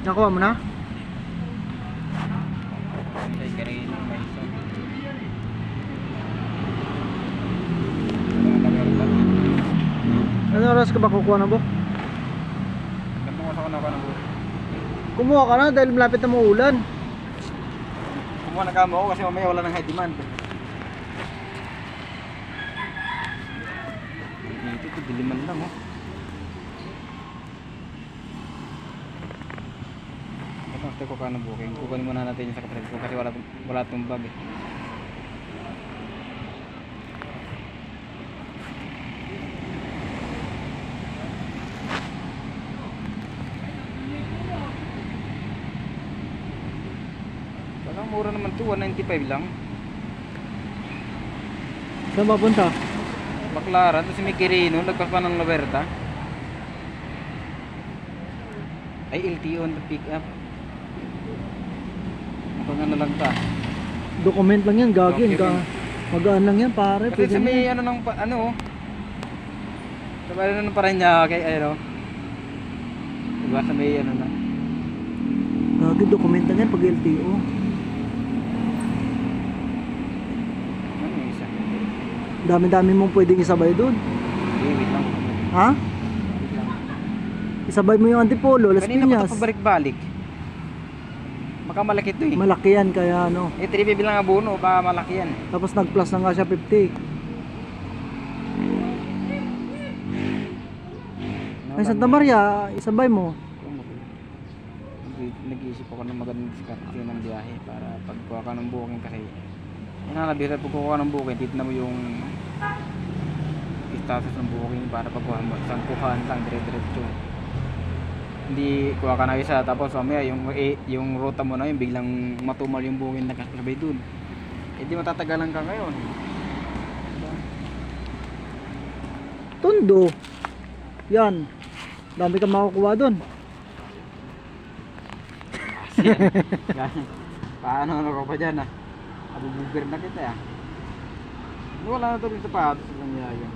Nakuha mo na? Ay, karino, may isa. Ano oras ka ba kukuha na, Bo? Ganito ko sa kanaka ng buhay. Kumuha ka na dahil malapit na maulan. Kumuha na kamo ako kasi mamaya wala ng high demand. Dito, diliman lang oh. After ko ka ng booking, kukunin muna natin yung sa kapatid ko kasi wala itong bag eh. Parang mura naman to, 195 lang. Saan papunta? Baklaran, tapos may Quirino, nagpas pa ng Roberta. Ay, LTO on the pick up. Mukhang ano lang ta. Document lang yan, gagin ka. Document. Magaan lang yan, pare. Kasi Pwede sa na may yan. ano ng ano oh. Sa may ano ng Paranaque kay ano. Diba sa may ano na. Gagin, document lang yan pag LTO. Ano yung isa? Dami-dami mong pwedeng isabay doon. Okay, wait lang. Ha? Wait lang. Isabay mo yung Antipolo, Las Kanina pa Piñas. ito pabalik-balik. Baka malaki ito eh. Malaki yan, kaya ano. Eh, 350 lang abono, baka malaki yan. Tapos nag-plus na nga siya 50. Ay, Santa Maria, isabay mo. Nag-iisip ako ng magandang diskarte ng biyahe para pagkuha ka ng booking kasi inanabira pag kukuha ng booking, titignan mo yung status ng booking para pagkuha mo isang kuhan lang dire-diretso. Hindi kuha ka na isa tapos mamaya yung ruta mo na yung biglang matumal yung booking na kasabay dun. Eh di matatagalan ka ngayon. Tondo. Yan. Dami kang makukuha doon. Paano ano ka pa dyan ah? Abubuger na kita ah. Wala na to rin sapatos sa kanya yun.